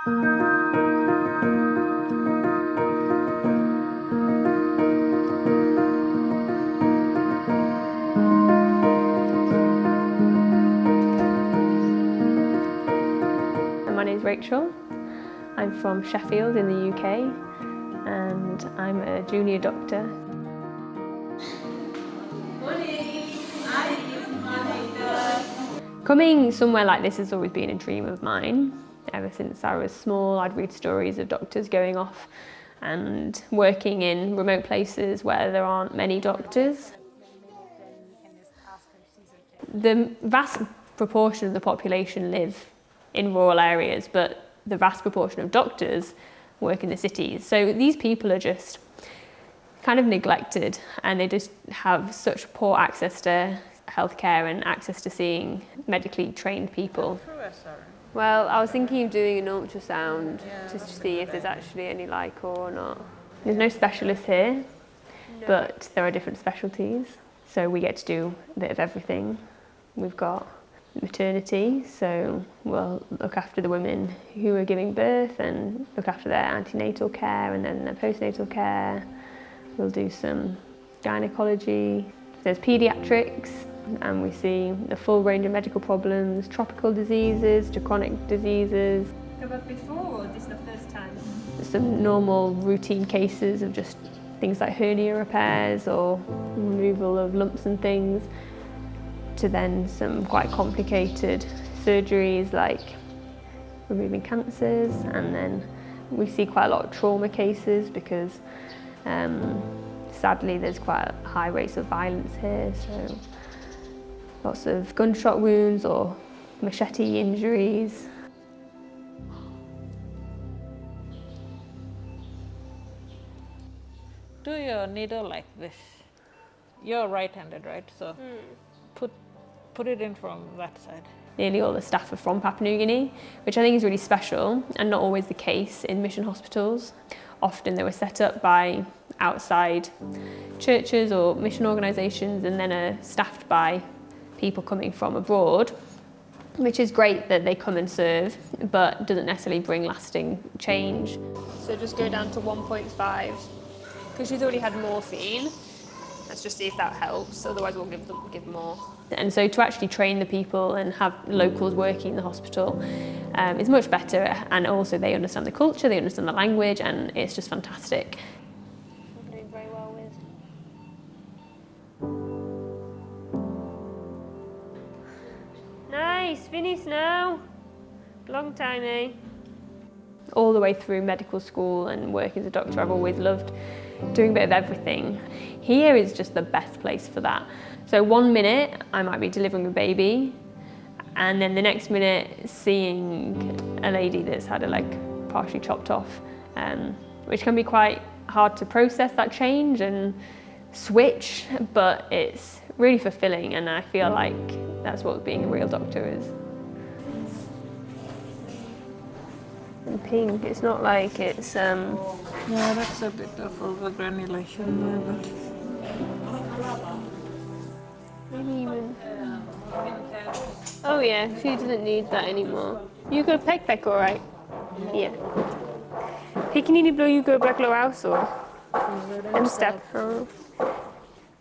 My name's Rachel. I'm from Sheffield in the UK and I'm a junior doctor. Coming somewhere like this has always been a dream of mine. Ever since I was small, I'd read stories of doctors going off and working in remote places where there aren't many doctors. The vast proportion of the population live in rural areas, but the vast proportion of doctors work in the cities. So these people are just kind of neglected and they just have such poor access to healthcare and access to seeing medically trained people. Well, I was thinking of doing an ultrasound to see if there's actually any lico or not. There's no specialists here, but there are different specialties. So we get to do a bit of everything. We've got maternity, so we'll look after the women who are giving birth and look after their antenatal care and then their postnatal care. We'll do some gynecology. There's paediatrics, and we see the full range of medical problems, tropical diseases to chronic diseases. But before, or this is the first time? Some normal routine cases of just things like hernia repairs or removal of lumps and things, to then some quite complicated surgeries like removing cancers, and then we see quite a lot of trauma cases because sadly there's quite high rates of violence here, so lots of gunshot wounds or machete injuries. Do your needle like this. You're right-handed, right? So put it in from that side. Nearly all the staff are from Papua New Guinea, which I think is really special and not always the case in mission hospitals. Often they were set up by outside churches or mission organisations and then are staffed by people coming from abroad, which is great that they come and serve, but doesn't necessarily bring lasting change. So just go down to 1.5, because she's already had morphine. Let's just see if that helps, otherwise we'll give more. And so to actually train the people and have locals working in the hospital is much better, and also they understand the culture, they understand the language, and it's just fantastic. I'm doing very well with. Nice, finished now. Long time, eh? All the way through medical school and working as a doctor, I've always loved doing a bit of everything. Here is just the best place for that. So 1 minute I might be delivering a baby, and then the next minute seeing a lady that's had her leg partially chopped off, which can be quite hard to process, that change and switch, but it's really fulfilling, and I feel like that's what being a real doctor is. And pink, it's not like it's Yeah, that's a bit of overgranulation there, but maybe even. Oh yeah, she doesn't need that anymore. You go peck all right? Yeah. Pikinini blue, you go back low house or? I'm step.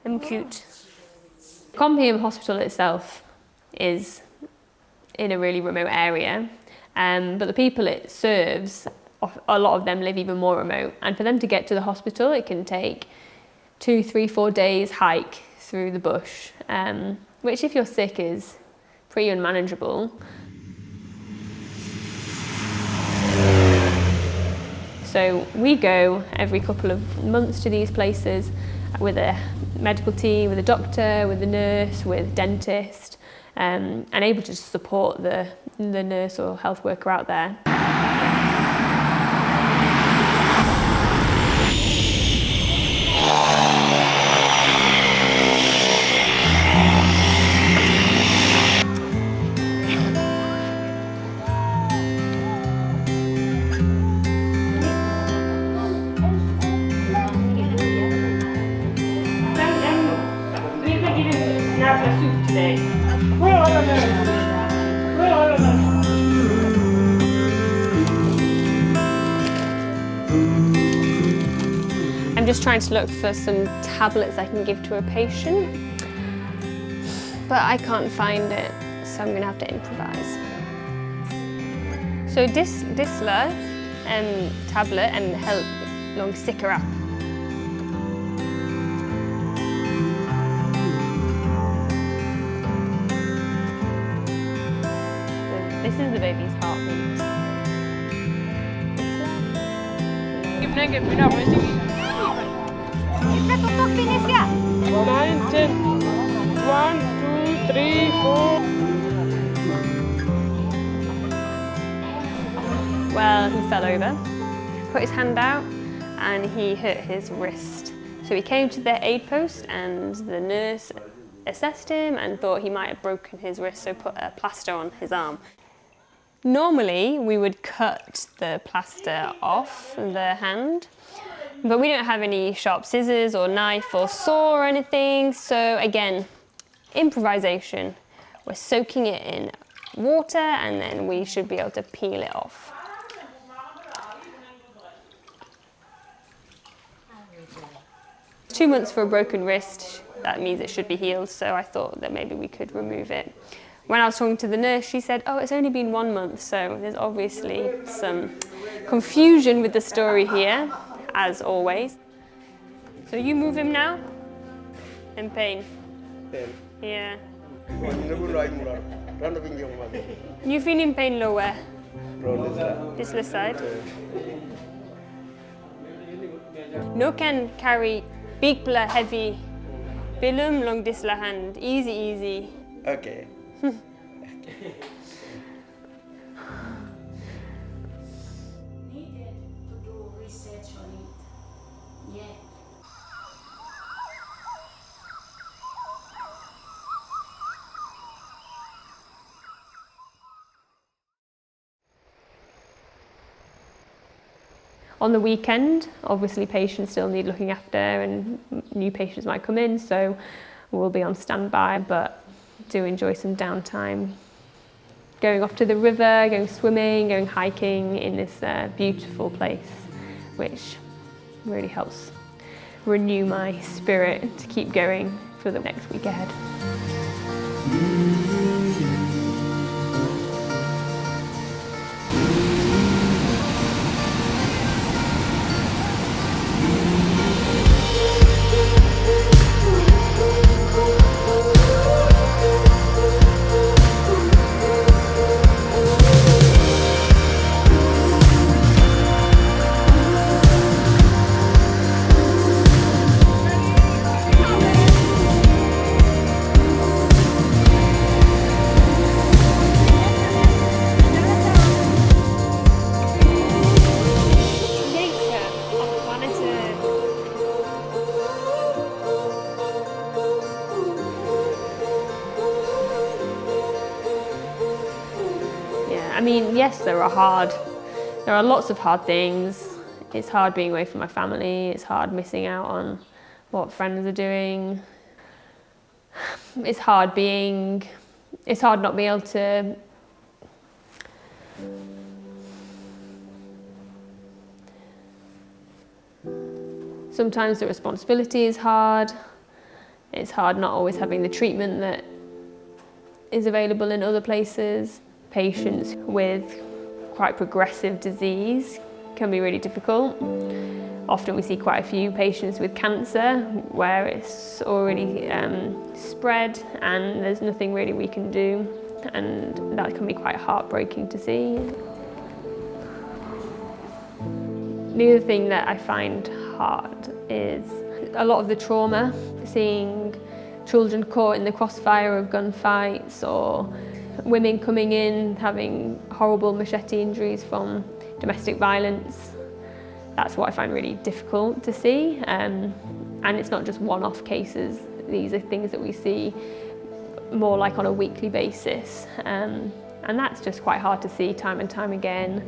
I'm cute. Kompiam hospital itself is in a really remote area, but the people it serves, a lot of them live even more remote, and for them to get to the hospital it can take 2, 3, 4 days hike through the bush, which if you're sick is pretty unmanageable. So we go every couple of months to these places with a medical team, with a doctor, with a nurse, with a dentist, and able to support the nurse or health worker out there. Soup today. I'm just trying to look for some tablets I can give to a patient, but I can't find it, so I'm going to have to improvise. So Disla tablet and help long sticker up. So this is the baby's heartbeat. 9, 10, 1, 2, 3, 4. Well, he fell over, put his hand out, and he hurt his wrist. So he came to the aid post and the nurse assessed him and thought he might have broken his wrist, so put a plaster on his arm. Normally, we would cut the plaster off the hand, but we don't have any sharp scissors or knife or saw or anything, so again, improvisation. We're soaking it in water and then we should be able to peel it off. Two months for a broken wrist, that means it should be healed, so I thought that maybe we could remove it. When I was talking to the nurse, she said, oh, it's only been 1 month, so there's obviously some confusion with the story here, as always. So you move him now? In pain? Pain. Yeah. You feel in pain lower? This left side? No can carry big blood heavy. Bilum long this la hand. Easy, easy. Okay. Needed to do research on it. Yeah. On the weekend, obviously patients still need looking after and new patients might come in, so we'll be on standby, but do enjoy some downtime. Going off to the river, going swimming, going hiking in this beautiful place, which really helps renew my spirit to keep going for the next week ahead. I mean, yes, there are lots of hard things. It's hard being away from my family, it's hard missing out on what friends are doing. It's hard not being able to sometimes the responsibility is hard. It's hard not always having the treatment that is available in other places. Patients with quite progressive disease can be really difficult. Often we see quite a few patients with cancer where it's already spread and there's nothing really we can do, and that can be quite heartbreaking to see. The other thing that I find hard is a lot of the trauma, seeing children caught in the crossfire of gunfights or women coming in having horrible machete injuries from domestic violence. That's what I find really difficult to see, and it's not just one-off cases. These are things that we see more like on a weekly basis, and that's just quite hard to see time and time again.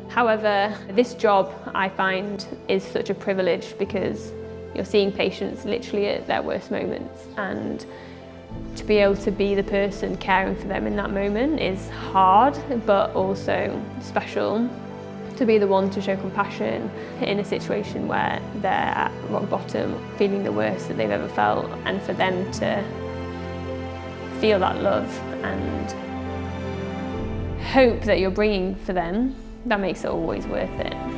However, this job I find is such a privilege because you're seeing patients literally at their worst moments, and to be able to be the person caring for them in that moment is hard, but also special. to be the one to show compassion in a situation where they're at rock bottom, feeling the worst that they've ever felt, and for them to feel that love and hope that you're bringing for them, that makes it always worth it.